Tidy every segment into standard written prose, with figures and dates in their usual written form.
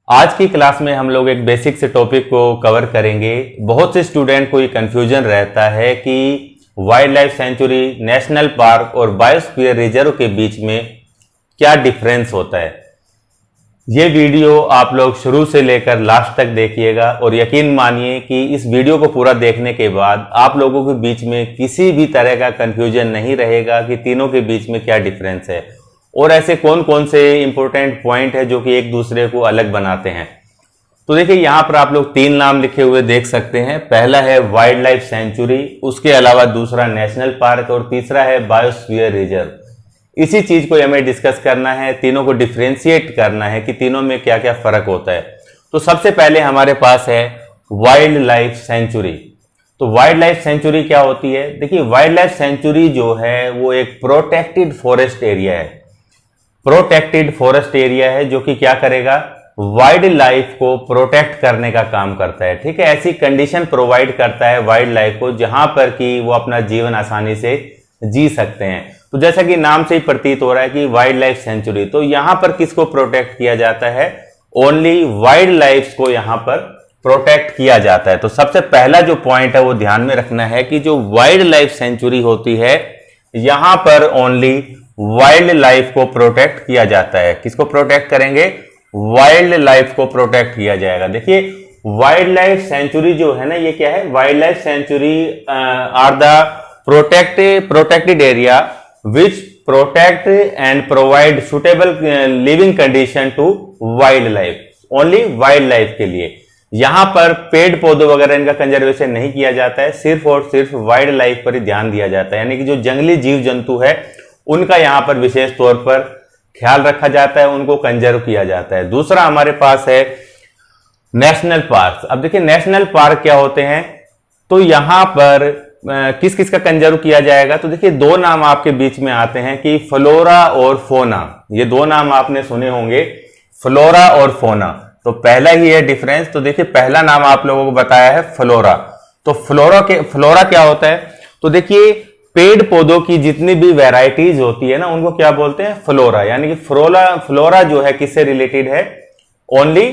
आज की क्लास में हम लोग एक बेसिक से टॉपिक को कवर करेंगे। बहुत से स्टूडेंट को ये कंफ्यूजन रहता है कि wild life century, national park और बायोस्फीयर रिजर्व के बीच में क्या डिफरेंस होता है। ये वीडियो आप लोग शुरू से लेकर लास्ट तक देखिएगा और यकीन मानिए कि इस वीडियो को पूरा देखने के बाद आप लोगों के बीच में किसी भी तरह का कंफ्यूजन नहीं रहेगा कि तीनों के बीच में क्या डिफरेंस है और ऐसे कौन कौन से इंपॉर्टेंट पॉइंट है जो कि एक दूसरे को अलग बनाते हैं। तो देखिए यहां पर आप लोग तीन नाम लिखे हुए देख सकते हैं। पहला है वाइल्ड लाइफ सेंचुरी, उसके अलावा दूसरा नेशनल पार्क और तीसरा है बायोस्फीयर रिजर्व। इसी चीज को हमें डिस्कस करना है, तीनों को डिफ्रेंशिएट करना है कि तीनों में क्या क्या फर्क होता है। तो सबसे पहले हमारे पास है वाइल्ड लाइफ सेंचुरी। तो वाइल्ड लाइफ सेंचुरी क्या होती है? देखिए वाइल्ड लाइफ सेंचुरी जो है वो एक प्रोटेक्टेड फॉरेस्ट एरिया है। प्रोटेक्टेड फॉरेस्ट एरिया है जो कि क्या करेगा, वाइल्ड लाइफ को प्रोटेक्ट करने का काम करता है। ठीक है, ऐसी कंडीशन प्रोवाइड करता है वाइल्ड लाइफ को जहां पर कि वो अपना जीवन आसानी से जी सकते हैं। तो जैसा कि नाम से ही प्रतीत हो रहा है कि वाइल्ड लाइफ सेंचुरी, तो यहां पर किसको प्रोटेक्ट किया जाता है? ओनली वाइल्ड लाइफ को यहां पर प्रोटेक्ट किया जाता है। तो सबसे पहला जो पॉइंट है वो ध्यान में रखना है कि जो वाइल्ड लाइफ सेंचुरी होती है यहां पर ओनली वाइल्ड लाइफ को प्रोटेक्ट किया जाता है। किसको प्रोटेक्ट करेंगे? वाइल्ड लाइफ को प्रोटेक्ट किया जाएगा। देखिए वाइल्ड लाइफ सेंचुरी जो है ना, ये क्या है? Wild life sanctuary are the protected area which protect and provide suitable living condition to wild life, only wild life के लिए। यहां पर पेड़ पौधों वगैरह इनका कंजर्वेशन नहीं किया जाता है, सिर्फ और सिर्फ वाइल्ड लाइफ पर ही ध्यान दिया जाता है। यानी कि जो जंगली जीव जंतु है उनका यहां पर विशेष तौर पर ख्याल रखा जाता है, उनको कंजर्व किया जाता है। दूसरा हमारे पास है नेशनल पार्क। अब देखिए नेशनल पार्क क्या होते हैं, तो यहां पर किस किस का कंजर्व किया जाएगा? तो देखिए दो नाम आपके बीच में आते हैं कि फ्लोरा और फोना। ये दो नाम आपने सुने होंगे, फ्लोरा और फोना। तो पहला ही है डिफरेंस। तो देखिए पहला नाम आप लोगों को बताया है फ्लोरा। तो फ्लोरा क्या होता है? तो देखिए पेड़ पौधों की जितनी भी वैरायटीज होती है ना उनको क्या बोलते हैं? फ्लोरा। यानी कि फ्लोरा जो है किससे रिलेटेड है? ओनली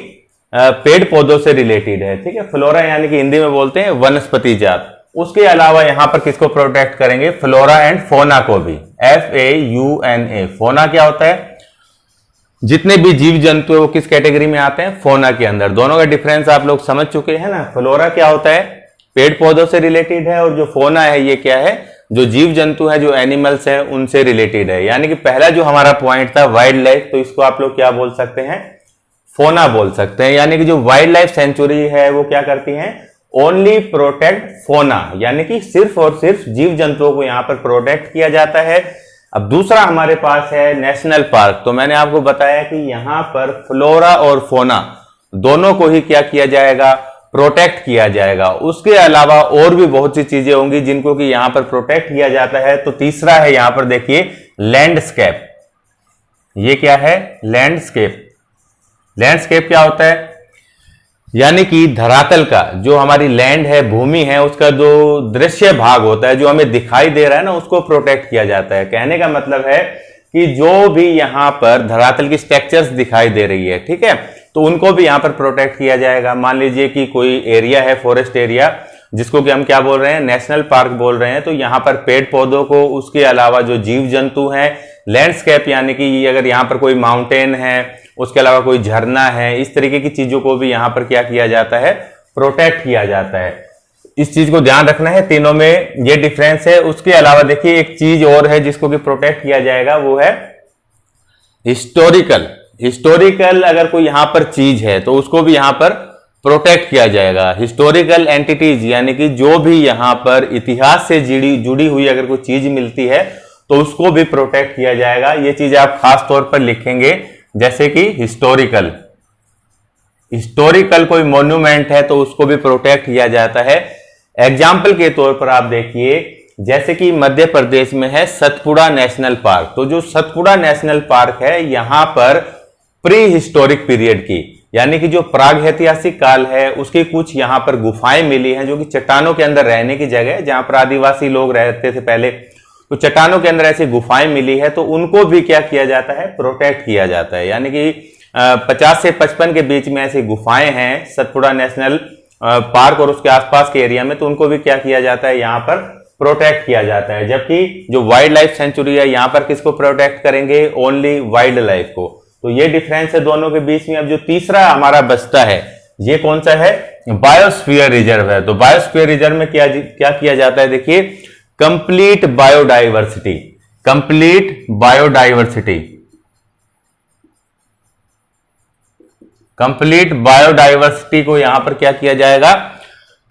पेड़ पौधों से रिलेटेड है। ठीक है, फ्लोरा यानी कि हिंदी में बोलते हैं वनस्पति जात। उसके अलावा यहां पर किसको प्रोटेक्ट करेंगे? फ्लोरा एंड फोना को भी। FAUNA। फोना क्या होता है? जितने भी जीव जंतु है वो किस कैटेगरी में आते हैं? फोना के अंदर। दोनों का डिफरेंस आप लोग समझ चुके हैं ना। फ्लोरा क्या होता है? पेड़ पौधों से रिलेटेड है, और जो फोना है ये क्या है? जो जीव जंतु है, जो एनिमल्स है उनसे रिलेटेड है। यानी कि पहला जो हमारा पॉइंट था वाइल्ड लाइफ, तो इसको आप लोग क्या बोल सकते हैं? फोना बोल सकते हैं। यानी कि जो वाइल्ड लाइफ सेंचुरी है वो क्या करती है? ओनली प्रोटेक्ट फोना, यानी कि सिर्फ और सिर्फ जीव जंतुओं को यहां पर प्रोटेक्ट किया जाता है। अब दूसरा हमारे पास है नेशनल पार्क। तो मैंने आपको बताया कि यहां पर फ्लोरा और फोना दोनों को ही क्या किया जाएगा? प्रोटेक्ट किया जाएगा। उसके अलावा और भी बहुत सी चीजें होंगी जिनको कि यहां पर प्रोटेक्ट किया जाता है। तो तीसरा है यहां पर देखिए लैंडस्केप। ये क्या है? लैंडस्केप। लैंडस्केप क्या होता है? यानी कि धरातल का, जो हमारी लैंड है, भूमि है, उसका जो दृश्य भाग होता है जो हमें दिखाई दे रहा है ना, उसको प्रोटेक्ट किया जाता है। कहने का मतलब है कि जो भी यहां पर धरातल की स्ट्रक्चर्स दिखाई दे रही है, ठीक है, तो उनको भी यहां पर प्रोटेक्ट किया जाएगा। मान लीजिए कि कोई एरिया है, फॉरेस्ट एरिया, जिसको कि हम क्या बोल रहे हैं? नेशनल पार्क बोल रहे हैं। तो यहां पर पेड़ पौधों को, उसके अलावा जो जीव जंतु हैं, लैंडस्केप यानी कि अगर यहां पर कोई माउंटेन है, उसके अलावा कोई झरना है, इस तरीके की चीजों को भी यहां पर क्या किया जाता है? प्रोटेक्ट किया जाता है। इस चीज को ध्यान रखना है, तीनों में ये डिफरेंस है। उसके अलावा देखिए एक चीज और है जिसको कि प्रोटेक्ट किया जाएगा, वो है हिस्टोरिकल अगर कोई यहां पर चीज है तो उसको भी यहां पर प्रोटेक्ट किया जाएगा। हिस्टोरिकल एंटिटीज यानी कि जो भी यहां पर इतिहास से जुड़ी हुई अगर कोई चीज मिलती है तो उसको भी प्रोटेक्ट किया जाएगा। ये चीज आप खास तौर पर लिखेंगे, जैसे कि हिस्टोरिकल कोई मॉन्यूमेंट है तो उसको भी प्रोटेक्ट किया जाता है। एग्जाम्पल के तौर पर आप देखिए, जैसे कि मध्य प्रदेश में है सतपुड़ा नेशनल पार्क। तो जो सतपुड़ा नेशनल पार्क है यहां पर प्री हिस्टोरिक पीरियड की, यानी कि जो प्राग ऐतिहासिक काल है उसकी कुछ यहां पर गुफाएं मिली हैं, जो कि चट्टानों के अंदर रहने की जगह है, जहां पर आदिवासी लोग रहते थे पहले। तो चट्टानों के अंदर ऐसी गुफाएं मिली है, तो उनको भी क्या किया जाता है? प्रोटेक्ट किया जाता है। यानी कि 50 से 55 के बीच में ऐसी गुफाएं हैं सतपुड़ा नेशनल पार्क और उसके आसपास के एरिया में, तो उनको भी क्या किया जाता है, यहाँ पर प्रोटेक्ट किया जाता है। जबकि जो वाइल्ड लाइफ सेंचुरी है यहाँ पर किसको प्रोटेक्ट करेंगे, ओनली वाइल्ड लाइफ को। तो ये डिफरेंस है दोनों के बीच में। अब जो तीसरा हमारा बचता है ये कौन सा है, बायोस्फीयर रिजर्व है। तो बायोस्फीयर रिजर्व में क्या किया जाता है, देखिए complete biodiversity, complete biodiversity, complete biodiversity को यहां पर क्या किया जाएगा,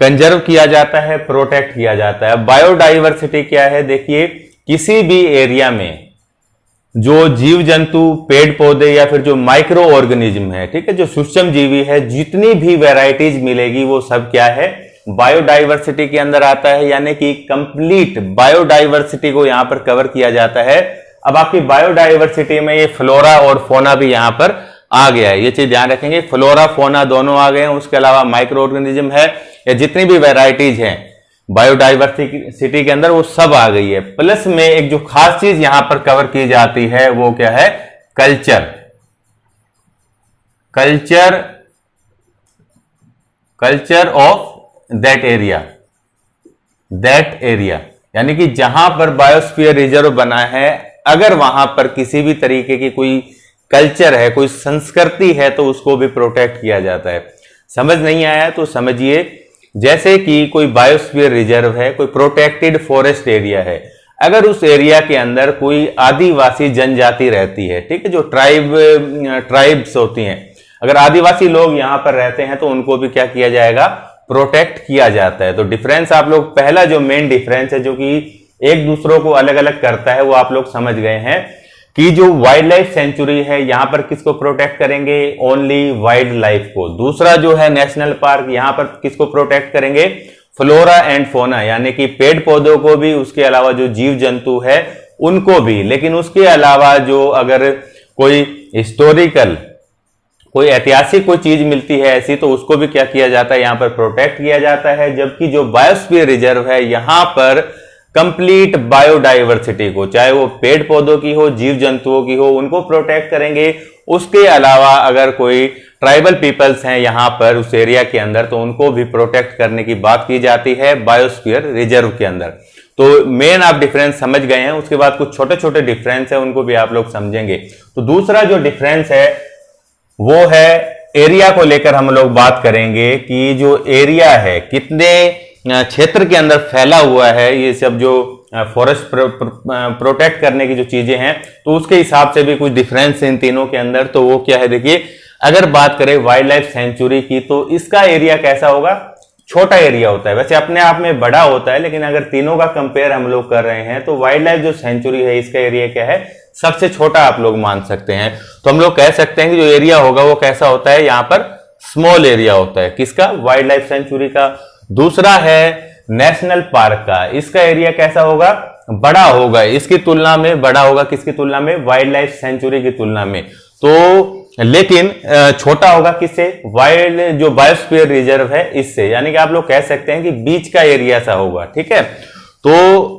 कंजर्व किया जाता है, प्रोटेक्ट किया जाता है। बायोडाइवर्सिटी क्या है, देखिए किसी भी एरिया में जो जीव जंतु, पेड़ पौधे या फिर जो माइक्रो ऑर्गेनिज्म है, ठीक है, जो सूक्ष्म जीवी है, जितनी भी वैरायटीज मिलेगी वो सब क्या है, बायोडाइवर्सिटी के अंदर आता है। यानी कि कंप्लीट बायोडाइवर्सिटी को यहां पर कवर किया जाता है। अब आपकी बायोडाइवर्सिटी में ये फ्लोरा और फोना भी यहां पर आ गया है, ये चीज ध्यान रखेंगे, फ्लोरा फोना दोनों आ गए हैं। उसके अलावा माइक्रो ऑर्गेनिज्म है या जितनी भी वैरायटीज हैं बायोडाइवर्सिटी के अंदर वो सब आ गई है। प्लस में एक जो खास चीज यहां पर कवर की जाती है वो क्या है, culture, culture, culture of that area, that area. यानी कि जहां पर बायोस्फीयर रिजर्व बना है, अगर वहां पर किसी भी तरीके की कोई कल्चर है, कोई संस्कृति है, तो उसको भी प्रोटेक्ट किया जाता है। समझ नहीं आया तो समझिए, जैसे कि कोई बायोस्फीयर रिजर्व है, कोई प्रोटेक्टेड फॉरेस्ट एरिया है, अगर उस एरिया के अंदर कोई आदिवासी जनजाति रहती है, ठीक है, जो ट्राइब्स होती हैं, अगर आदिवासी लोग यहां पर रहते हैं तो उनको भी क्या किया जाएगा, प्रोटेक्ट किया जाता है। तो डिफरेंस आप लोग, पहला जो मेन डिफरेंस है जो कि एक दूसरों को अलग अलग करता है, वो आप लोग समझ गए हैं कि जो वाइल्ड लाइफ सेंचुरी है यहां पर किसको प्रोटेक्ट करेंगे, ओनली वाइल्ड लाइफ को। दूसरा जो है नेशनल पार्क, यहां पर किसको प्रोटेक्ट करेंगे, फ्लोरा एंड फोना, यानी कि पेड़ पौधों को भी, उसके अलावा जो जीव जंतु है उनको भी। लेकिन उसके अलावा जो अगर कोई हिस्टोरिकल, कोई ऐतिहासिक कोई चीज मिलती है ऐसी, तो उसको भी क्या किया जाता है, यहां पर प्रोटेक्ट किया जाता है। जबकि जो बायोस्फीयर रिजर्व है यहां पर कंप्लीट बायोडाइवर्सिटी को, चाहे वो पेड़ पौधों की हो, जीव जंतुओं की हो, उनको प्रोटेक्ट करेंगे। उसके अलावा अगर कोई ट्राइबल पीपल्स हैं यहां पर उस एरिया के अंदर, तो उनको भी प्रोटेक्ट करने की बात की जाती है बायोस्फीयर रिजर्व के अंदर। तो मेन आप डिफरेंस समझ गए हैं। उसके बाद कुछ छोटे छोटे डिफरेंस है, उनको भी आप लोग समझेंगे। तो दूसरा जो डिफरेंस है वो है एरिया को लेकर हम लोग बात करेंगे कि जो एरिया है कितने क्षेत्र के अंदर फैला हुआ है, ये सब जो फॉरेस्ट प्रोटेक्ट करने की जो चीजें हैं, तो उसके हिसाब से भी कुछ डिफरेंस है इन तीनों के अंदर। तो वो क्या है, देखिए अगर बात करें वाइल्ड लाइफ सेंचुरी की, तो इसका एरिया कैसा होगा, छोटा एरिया होता है। वैसे अपने आप में बड़ा होता है, लेकिन अगर तीनों का कंपेयर हम लोग कर रहे हैं तो वाइल्ड लाइफ जो सेंचुरी है इसका एरिया क्या है, सबसे छोटा आप लोग मान सकते हैं। तो हम लोग कह सकते हैं कि जो एरिया होगा वो कैसा होता है, यहाँ पर स्मॉल एरिया होता है। किसका, वाइल्ड लाइफ सेंचुरी का। दूसरा है नेशनल पार्क का, इसका एरिया कैसा होगा, बड़ा होगा, इसकी तुलना में बड़ा होगा, किसकी तुलना में, वाइल्ड लाइफ सेंचुरी की तुलना में। तो लेकिन छोटा होगा किससे, वाइल्ड जो बायोस्फीयर रिजर्व है इससे। यानी कि आप लोग कह सकते हैं कि बीच का एरिया सा होगा, ठीक है। तो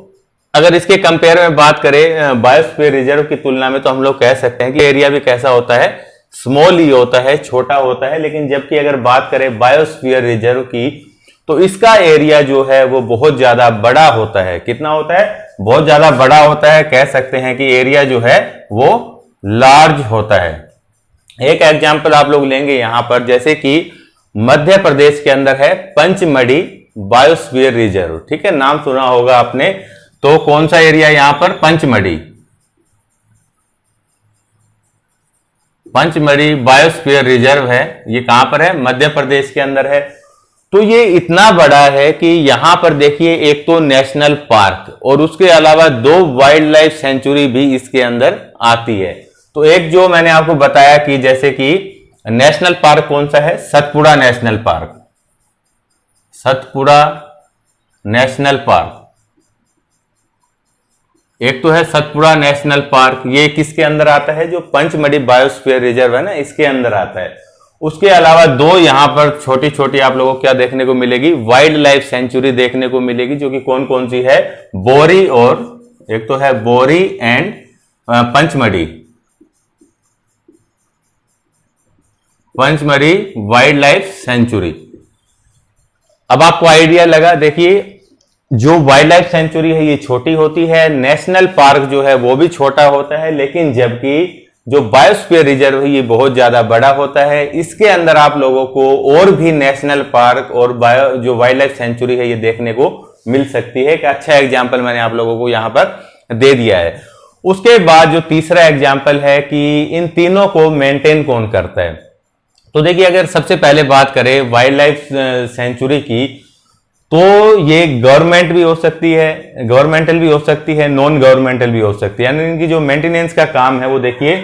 अगर इसके कंपेयर में बात करें बायोस्फीयर रिजर्व की तुलना में, तो हम लोग कह सकते हैं कि एरिया भी कैसा होता है, स्मॉल ही होता है, छोटा होता है। लेकिन जबकि अगर बात करें बायोस्फीयर रिजर्व की, तो इसका एरिया जो है वो बहुत ज्यादा बड़ा होता है। कितना होता है, बहुत ज्यादा बड़ा होता है। कह सकते हैं कि एरिया जो है वो लार्ज होता है। एक एग्जांपल आप लोग लेंगे यहां पर, जैसे कि मध्य प्रदेश के अंदर है पंचमढ़ी बायोस्फीयर रिजर्व, ठीक है, नाम सुना होगा आपने। तो कौन सा एरिया यहां पर, पंचमढ़ी, पंचमढ़ी बायोस्फीयर रिजर्व है। ये कहां पर है, मध्य प्रदेश के अंदर है। तो ये इतना बड़ा है कि यहां पर देखिए एक तो नेशनल पार्क और उसके अलावा 2 वाइल्ड लाइफ सेंचुरी भी इसके अंदर आती है। तो एक जो मैंने आपको बताया कि जैसे कि नेशनल पार्क कौन सा है, Satpura national park, Satpura national park. एक तो है सतपुड़ा नेशनल पार्क, ये किसके अंदर आता है, जो पंचमढ़ी बायोस्फीयर रिजर्व है ना, इसके अंदर आता है। उसके अलावा 2 यहां पर छोटी छोटी आप लोगों को क्या देखने को मिलेगी, वाइल्ड लाइफ सेंचुरी देखने को मिलेगी, जो कि कौन कौन सी है, बोरी, और एक तो है बोरी and Pachmarhi, Pachmarhi wild life century. अब आपको आइडिया लगा, देखिए जो वाइल्ड लाइफ सेंचुरी है ये छोटी होती है, नेशनल पार्क जो है वो भी छोटा होता है, लेकिन जबकि जो बायोस्फीयर रिजर्व है ये बहुत ज्यादा बड़ा होता है। इसके अंदर आप लोगों को और भी नेशनल पार्क और जो वाइल्ड लाइफ सेंचुरी है ये देखने को मिल सकती है। एक अच्छा एग्जाम्पल मैंने आप लोगों को यहां पर दे दिया है। उसके बाद जो तीसरा एग्जाम्पल है कि इन तीनों को मेंटेन कौन करता है, तो देखिए अगर सबसे पहले बात करें वाइल्ड लाइफ सेंचुरी की, तो ये गवर्नमेंट भी हो सकती है, गवर्नमेंटल भी हो सकती है, नॉन गवर्नमेंटल भी हो सकती है, यानी इनकी जो मेंटेनेंस का काम है वो देखिए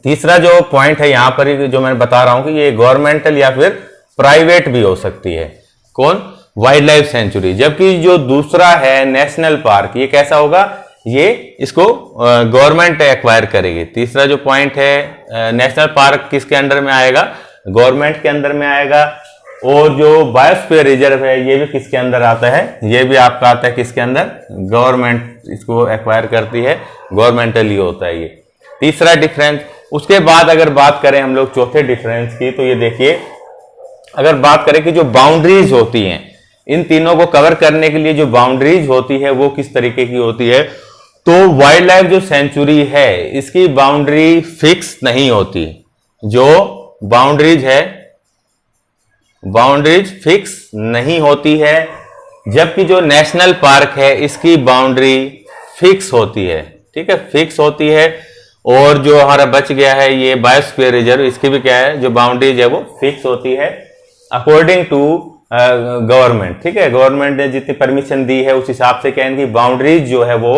तीसरा जो पॉइंट है यहां पर जो मैं बता रहा हूं कि ये गवर्नमेंटल या फिर प्राइवेट भी हो सकती है। कौन? Wild life century. जबकि जो दूसरा है नेशनल पार्क, ये कैसा होगा, ये इसको गवर्नमेंट एक्वायर करेगी। तीसरा जो पॉइंट है नेशनल पार्क किसके अंडर में आएगा, गवर्नमेंट के अंदर में आएगा। और जो बायोस्फीयर रिजर्व है ये भी किसके अंदर आता है, ये भी आपका आता है किसके अंदर, गवर्नमेंट इसको एक्वायर करती है, गवर्नमेंटल ही होता है ये तीसरा डिफरेंस। उसके बाद अगर बात करें हम लोग चौथे डिफरेंस की, तो ये देखिए अगर बात करें कि जो बाउंड्रीज होती हैं इन तीनों को कवर करने के लिए, जो बाउंड्रीज होती है वो किस तरीके की होती है, तो वाइल्ड लाइफ जो सेंचुरी है इसकी बाउंड्री फिक्स नहीं होती। जो बाउंड्रीज है बाउंड्रीज फिक्स नहीं होती है, जबकि जो नेशनल पार्क है इसकी बाउंड्री फिक्स होती है। ठीक है, फिक्स होती है। और जो हमारा बच गया है ये बायोस्फीयर रिजर्व, इसकी भी क्या है, जो बाउंड्रीज है वो फिक्स होती है अकॉर्डिंग टू गवर्नमेंट। ठीक है, गवर्नमेंट ने जितनी परमिशन दी है उस हिसाब से क्या इनकी बाउंड्रीज जो है वो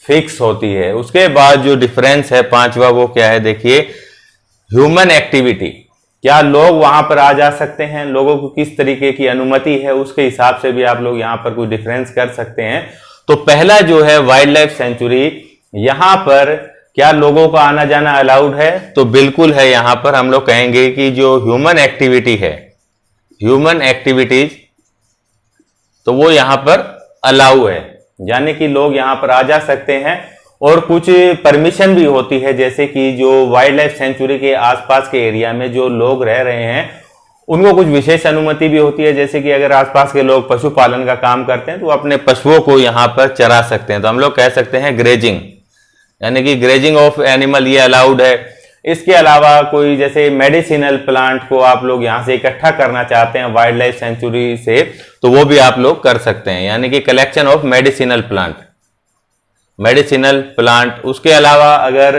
फिक्स होती है। उसके बाद जो डिफरेंस है पांचवा वो क्या है, देखिए ह्यूमन एक्टिविटी। क्या लोग वहां पर आ जा सकते हैं, लोगों को किस तरीके की अनुमति है, उसके हिसाब से भी आप लोग यहां पर कुछ डिफरेंस कर सकते हैं। तो पहला जो है वाइल्ड लाइफ सेंचुरी, यहां पर क्या लोगों का आना जाना अलाउड है, तो बिल्कुल है। यहां पर हम लोग कहेंगे कि जो ह्यूमन एक्टिविटी है, ह्यूमन एक्टिविटीज, तो वो यहां पर अलाउ है, यानी कि लोग यहां पर आ जा सकते हैं। और कुछ परमिशन भी होती है, जैसे कि जो वाइल्ड लाइफ सेंचुरी के आसपास के एरिया में जो लोग रह रहे हैं उनको कुछ विशेष अनुमति भी होती है। जैसे कि अगर आसपास के लोग पशुपालन का काम करते हैं तो अपने पशुओं को यहां पर चरा सकते हैं, तो हम लोग कह सकते हैं ग्रेजिंग, यानी कि ग्रेजिंग ऑफ एनिमल ये अलाउड है। इसके अलावा कोई जैसे मेडिसिनल प्लांट को आप लोग यहां से इकट्ठा करना चाहते हैं वाइल्ड लाइफ सेंचुरी से, तो वो भी आप लोग कर सकते हैं, यानी कि कलेक्शन ऑफ मेडिसिनल प्लांट। उसके अलावा अगर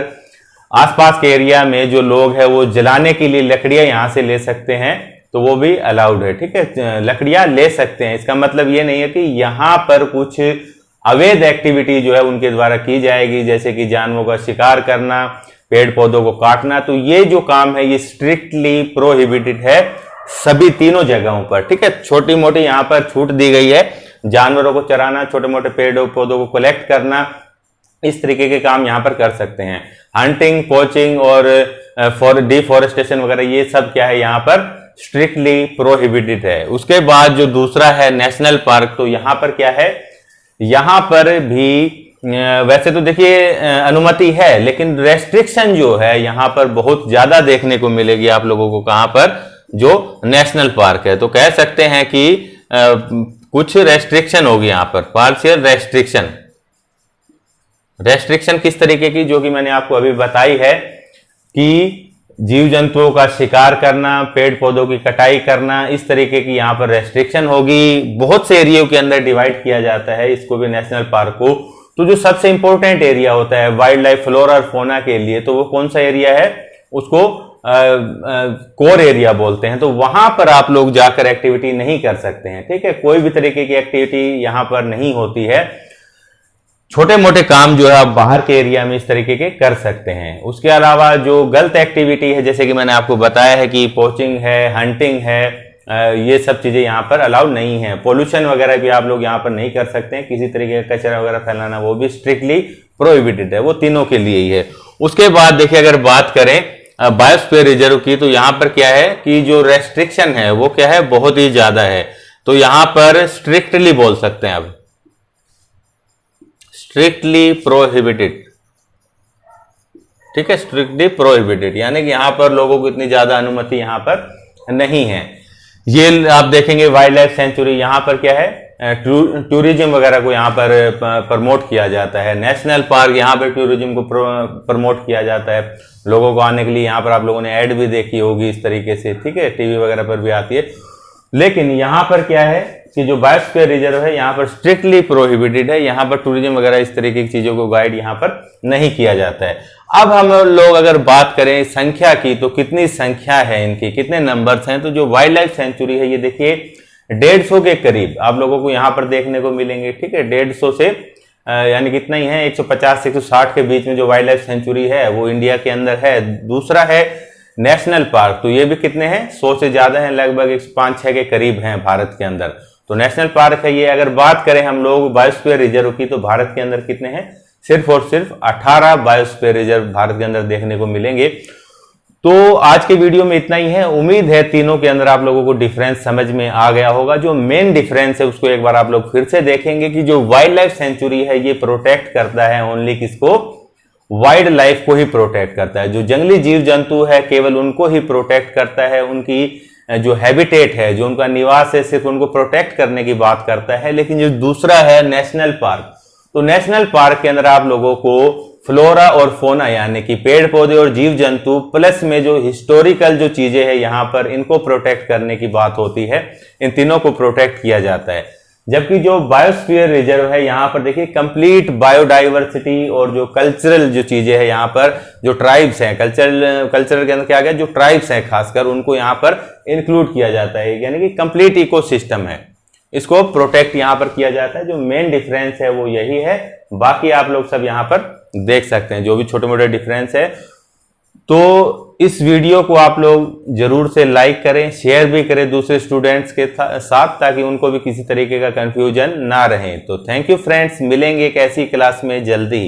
आसपास के एरिया में जो लोग हैं वो जलाने के लिए लकड़ियां यहां से ले सकते हैं, तो वो भी अलाउड है। ठीक है, लकड़ियां ले सकते हैं, इसका मतलब ये नहीं है कि यहां पर कुछ अवैध एक्टिविटी जो है उनके द्वारा की जाएगी, जैसे कि जानवरों का शिकार करना, पेड़ पौधों को काटना। तो ये जो काम है ये स्ट्रिक्टली प्रोहिबिटेड है सभी तीनों जगहों पर। ठीक है, छोटी मोटी यहां पर छूट दी गई है, जानवरों को चराना, छोटे मोटे पेड़ पौधों को कलेक्ट करना, इस तरीके के काम यहां पर कर सकते हैं। हंटिंग, पोचिंग और डिफॉरेस्टेशन वगैरह ये सब क्या है यहां पर स्ट्रिक्टली प्रोहिबिटेड है। उसके बाद जो दूसरा है नेशनल पार्क, तो यहां पर क्या है, यहां पर भी वैसे तो देखिए अनुमति है, लेकिन रेस्ट्रिक्शन जो है यहां पर बहुत ज्यादा देखने को मिलेगी आप लोगों को। कहां पर, जो नेशनल पार्क है, तो कह सकते हैं कि कुछ रेस्ट्रिक्शन होगी यहां पर, पार्शियल रेस्ट्रिक्शन। रेस्ट्रिक्शन किस तरीके की, जो कि मैंने आपको अभी बताई है कि जीव जंतुओं का शिकार करना, पेड़ पौधों की कटाई करना, इस तरीके की यहां पर रेस्ट्रिक्शन होगी। बहुत से एरिया के अंदर डिवाइड किया जाता है इसको भी, नेशनल पार्क को। तो जो सबसे इंपॉर्टेंट एरिया होता है वाइल्ड लाइफ फ्लोरा और फोना के लिए, तो वो कौन सा एरिया है, उसको कोर एरिया बोलते हैं। तो वहां पर आप लोग जाकर एक्टिविटी नहीं कर सकते हैं। ठीक है, कोई भी तरीके की एक्टिविटी यहां पर नहीं होती है। छोटे मोटे काम जो है आप बाहर के एरिया में इस तरीके के कर सकते हैं। उसके अलावा जो गलत एक्टिविटी है, जैसे कि मैंने आपको बताया है कि पोचिंग है, हंटिंग है, ये सब चीजें यहाँ पर अलाउड नहीं है। पोल्यूशन वगैरह भी आप लोग यहाँ पर नहीं कर सकते हैं, किसी तरीके का कचरा वगैरह फैलाना वो भी स्ट्रिक्टली प्रोहिबिटेड है, वो तीनों के लिए ही है। उसके बाद देखिए अगर बात करें बायोस्फीयर रिजर्व की, तो यहाँ पर क्या है कि जो रेस्ट्रिक्शन है वो क्या है, बहुत ही ज्यादा है। तो यहाँ पर स्ट्रिक्टली बोल सकते हैं, अब स्ट्रिक्टली प्रोहिबिटेड, ठीक है, स्ट्रिक्टली प्रोहिबिटेड, यानी कि यहाँ पर लोगों को इतनी ज्यादा अनुमति यहाँ पर नहीं है। ये आप देखेंगे वाइल्ड लाइफ सेंचुरी, यहाँ पर क्या है, टूरिज्म वगैरह को यहाँ पर प्रमोट किया जाता है। नेशनल पार्क, यहाँ पर टूरिज्म को प्रमोट किया जाता है लोगों को आने के लिए। यहाँ पर आप लोगों ने ऐड भी देखी होगी इस तरीके से, ठीक है, टीवी वगैरह पर भी आती है। लेकिन यहाँ पर क्या है कि जो बायोस्फीयर रिजर्व है यहाँ पर स्ट्रिक्टली प्रोहिबिटेड है, यहाँ पर टूरिज्म वगैरह इस तरीके की चीजों को गाइड यहाँ पर नहीं किया जाता है। अब हम लोग अगर बात करें संख्या की, तो कितनी संख्या है इनकी, कितने नंबर्स हैं, तो जो वाइल्ड लाइफ सेंचुरी है ये देखिए 150 के करीब आप लोगों को यहाँ पर देखने को मिलेंगे, ठीक है। 150 से यानी कितना ही है, 150 से 160 के बीच में जो वाइल्ड लाइफ सेंचुरी है वो इंडिया के अंदर है। दूसरा है नेशनल पार्क, तो ये भी कितने हैं, 100 से ज्यादा हैं, लगभग 5-6 के करीब हैं भारत के अंदर। तो नेशनल पार्क है ये। अगर बात करें हम लोग बायोस्फीयर रिजर्व की, तो भारत के अंदर कितने हैं, सिर्फ और सिर्फ 18 बायोस्फीयर रिजर्व भारत के अंदर देखने को मिलेंगे। तो आज के वीडियो में इतना ही है। उम्मीद है तीनों के अंदर आप लोगों को डिफरेंस समझ में आ गया होगा। जो मेन डिफरेंस है उसको एक बार आप लोग फिर से देखेंगे कि जो वाइल्ड लाइफ सेंचुरी है ये प्रोटेक्ट करता है ओनली किसको, वाइल्ड लाइफ को ही प्रोटेक्ट करता है। जो जंगली जीव जंतु है केवल उनको ही प्रोटेक्ट करता है, उनकी जो हैबिटेट है, जो उनका निवास है, सिर्फ उनको प्रोटेक्ट करने की बात करता है। लेकिन जो दूसरा है नेशनल पार्क, तो नेशनल पार्क के अंदर आप लोगों को फ्लोरा और फोना यानी कि पेड़ पौधे और जीव जंतु प्लस में जो हिस्टोरिकल जो चीजें हैं यहाँ पर इनको प्रोटेक्ट करने की बात होती है। इन तीनों को प्रोटेक्ट किया जाता है। जबकि जो बायोस्फीयर रिजर्व है यहाँ पर देखिए कंप्लीट बायोडाइवर्सिटी और जो कल्चरल जो चीजें हैं, यहाँ पर जो ट्राइब्स हैं, कल्चरल के अंदर क्या आ गया, जो ट्राइब्स हैं खासकर उनको यहाँ पर इंक्लूड किया जाता है, यानी कि कंप्लीट इकोसिस्टम है, इसको प्रोटेक्ट यहाँ पर किया जाता है। जो मेन डिफरेंस है वो यही है। बाकी आप लोग सब यहाँ पर देख सकते हैं जो भी छोटे मोटे डिफरेंस है। तो इस वीडियो को आप लोग जरूर से लाइक करें, शेयर भी करें दूसरे स्टूडेंट्स के साथ, ताकि उनको भी किसी तरीके का कंफ्यूजन ना रहे। तो थैंक यू फ्रेंड्स, मिलेंगे एक ऐसी क्लास में जल्दी।